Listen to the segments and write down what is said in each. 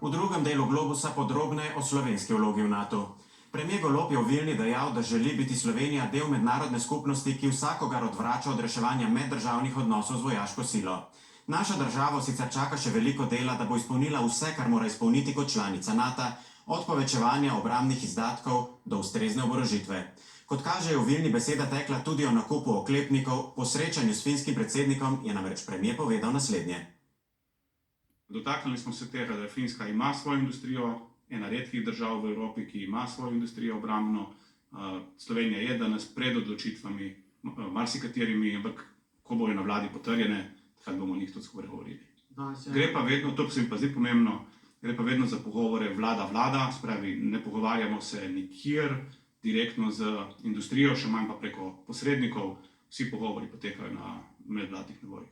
V drugem delu Globusa podrobneje o slovenski vlogi v NATO. Premijer Golob je v Vilni dejal, da želi biti Slovenija del mednarodne skupnosti, ki vsakogar odvrača od reševanja meddržavnih odnosov z vojaško silo. Naša država sicer čaka še veliko dela, da bo izpolnila vse, kar mora izpolniti kot članica NATO, od povečevanja obrambnih izdatkov do ustrezne oborožitve. Kot kaže, je v Vilni beseda tekla tudi o nakupu oklepnikov. Po srečanju s finskim predsednikom je namreč premijer povedal naslednje. Dotaknili smo se tega, da Finska ima svojo industrijo, ena redkih držav v Evropi, ki ima svojo industrijo obrambno. Slovenija je danes pred odločitvami, marsikaterimi, ampak ko bojo na vladi potrjene, takrat bomo o njih tudi skupaj govorili. Gre pa vedno, to se mi pa zdi pomembno, gre pa vedno za pogovore vlada, spravi ne pogovarjamo se nikjer direktno z industrijo, še manj pa preko posrednikov, vsi pogovori potekajo na medvladnih nivojih.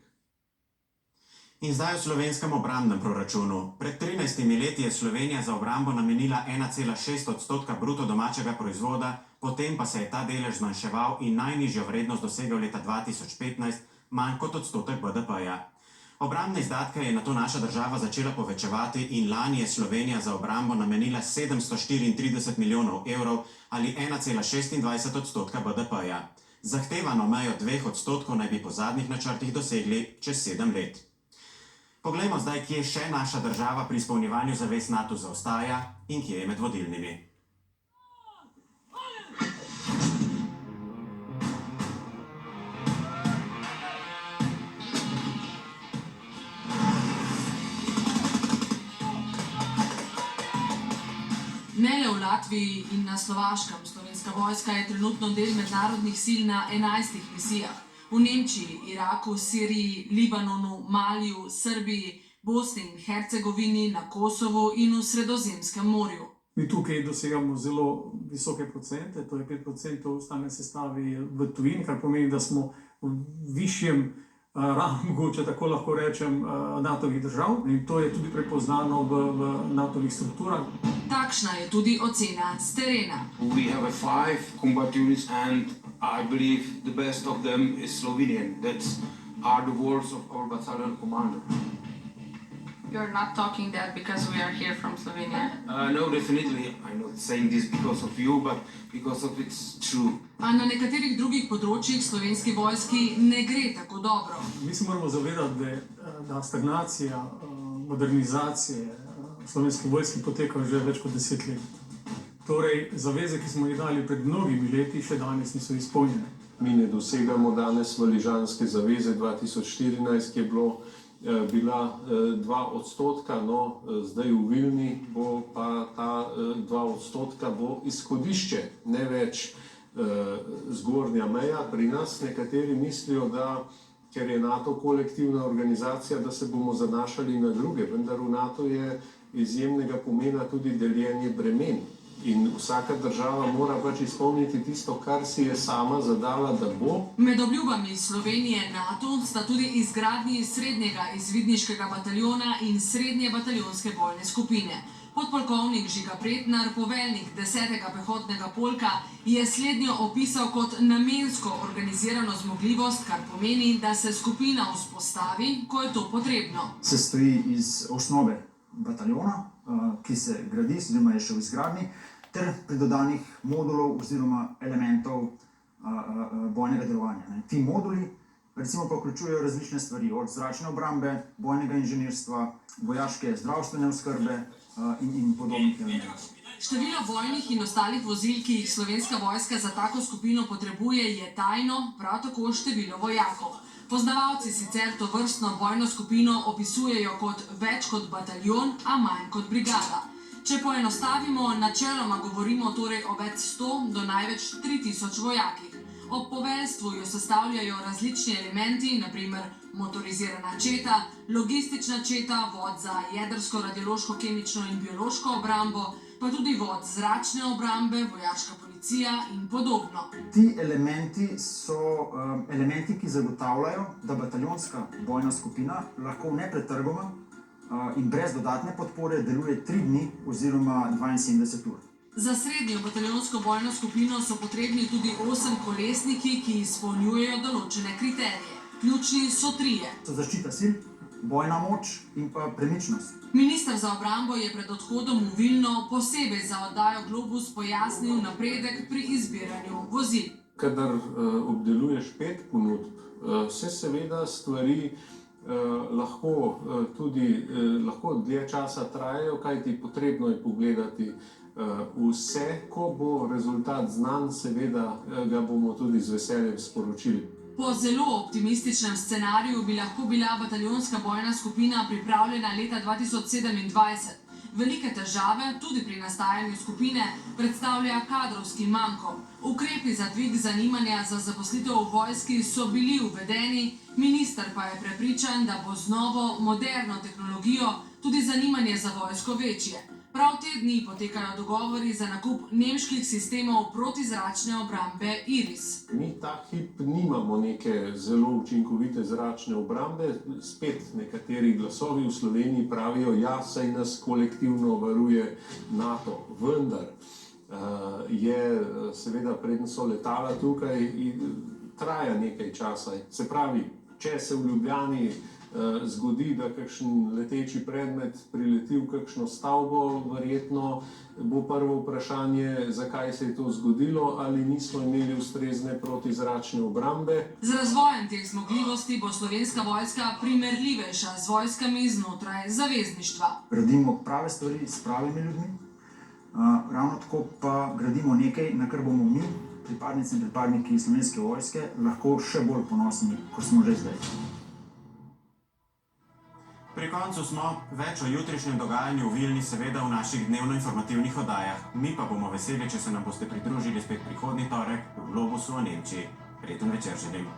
In zdaj o slovenskem obrambnem proračunu. Pred 13 leti je Slovenija za obrambo namenila 1,6% bruto domačega proizvoda, potem pa se je ta delež zmanjševal in najnižjo vrednost dosegel leta 2015, manj kot odstotek BDP-ja. Obrambne izdatke je nato naša država začela povečevati in lani je Slovenija za obrambo namenila 734 milijonov evrov ali 1,26% BDP-ja. Zahtevano mejo 2% naj bi po zadnjih načrtih dosegli čez 7 let. Poglejmo zdaj, kje še naša država pri izpolnjevanju zavez NATO zaostaja in kje je med vodilnimi. Ne le v Latviji in na Slovaškem, slovenska vojska je trenutno del mednarodnih sil na 11 misijah. V Nemčiji, Iraku, Siriji, Libanonu, Maliju, Srbiji, Bosni in Hercegovini, na Kosovu in v Sredozemskem morju. Mi tukaj dosegamo zelo visoke procente, to je 5% stalne sestavi v tujini, kar pomeni, da smo v višjem rangu, če tako lahko rečem, NATO-vih držav. In to je tudi prepoznano v NATO-vih strukturah. Takšna je tudi ocena s terena. We have 5 combat units and I believe the best of them is Slovenian. That's are the words of our battalion commander. You're not talking that because we are here from Slovenia? No, definitely. I'm not saying this because of you, but because of it's true. A na nekaterih drugih področjih slovenski vojski ne gre tako dobro. Mi se moramo zavedati, da stagnacija, modernizacije slovenske vojske poteka že več kot 10 let. Torej, zaveze, ki smo jih dali pred mnogimi leti, še danes niso izpolnjene. Mi ne dosegamo danes valižanske zaveze 2014, ki je bila 2%, no zdaj v Vilni bo pa ta 2% bo izhodišče, ne več zgornja meja. Pri nas nekateri mislijo, da ker je NATO kolektivna organizacija, da se bomo zanašali na druge, vendar v NATO je izjemnega pomena tudi deljenje bremen. In vsaka država mora pač izpolniti tisto, kar si je sama zadala, da bo. Med obljubami Slovenije NATO sta tudi izgradnji srednjega izvidniškega bataljona in srednje bataljonske bojne skupine. Podpolkovnik Žiga Pretnar, poveljnik 10. pehotnega polka, je slednjo opisal kot namensko organizirano zmogljivost, kar pomeni, da se skupina vzpostavi, ko je to potrebno. Sestoji iz osnove bataljona, ki se gradi, oziroma je še v izgradnji, ter pridodanih modulov oziroma elementov bojnega delovanja. Ti moduli recimo pa vključujejo različne stvari, od zračne obrambe, bojnega inženirstva, vojaške zdravstvene oskrbe in podobnih elementov. Število bojnih in ostalih vozil, ki jih slovenska vojska za tako skupino potrebuje, je tajno, prav tako število vojakov. Poznavalci sicer to vrstno bojno skupino opisujejo kot več kot bataljon, a manj kot brigada. Če poenostavimo, načeloma govorimo torej o več 100 do največ 3000 vojakih. Ob poveljstvu jo sestavljajo različni elementi, naprimer motorizirana četa, logistična četa, vod za jedrsko, radiološko, kemično in biološko obrambo, pa tudi vod zračne obrambe, vojaška policija in podobno. Ti elementi so elementi, ki zagotavljajo, da bataljonska bojna skupina lahko nepretrgoma in brez dodatne podpore deluje 3 dni oziroma 72 ur. Za srednjo bataljonsko bojno skupino so potrebni tudi 8 kolesniki, ki izpolnjujejo določene kriterije. Ključni so 3. So zaščita sil, bojna moč in pa premičnost. Minister za obrambo je pred odhodom v Vilno posebej za oddajo Globus pojasnil napredek pri izbiranju vozil. Kadar obdeluješ 5 ponudb, se seveda stvari lahko dlje časa trajajo, kajti potrebno je pogledati vse, ko bo rezultat znan, seveda ga bomo tudi z veseljem sporočili. Po zelo optimističnem scenariju bi lahko bila bataljonska bojna skupina pripravljena leta 2027. Velike težave, tudi pri nastajanju skupine, predstavlja kadrovski manko. Ukrepi za dvig zanimanja za zaposlitev v vojski so bili uvedeni, minister pa je prepričan, da bo z novo, moderno tehnologijo tudi zanimanje za vojsko večje. Prav te dni potekajo dogovori za nakup nemških sistemov protizračne obrambe Iris. Mi ta hip nimamo neke zelo učinkovite zračne obrambe. Spet nekateri glasovi v Sloveniji pravijo, ja, saj nas kolektivno varuje NATO. Vendar je seveda, preden so letala tukaj, traja nekaj časa. Se pravi, če se v Ljubljani zgodi, da kakšen leteči predmet prileti v kakšno stavbo, verjetno bo prvo vprašanje, zakaj se je to zgodilo, ali nismo imeli ustrezne protizračne obrambe. Z razvojem teh zmogljivosti bo Slovenska vojska primerljivejša z vojskami znotraj zavezništva. Gradimo prave stvari s pravimi ljudmi, ravno tako pa gradimo nekaj, na kar bomo mi, pripadnice in pripadniki Slovenske vojske, lahko še bolj ponosni, kot smo že zdaj. Pri koncu smo, več o jutrišnjem dogajanju v Vilni seveda v naših dnevno-informativnih oddajah. Mi pa bomo veseli, če se nam boste pridružili spet prihodnji torek v Globusu o Nemčiji. Prijeten večer želim.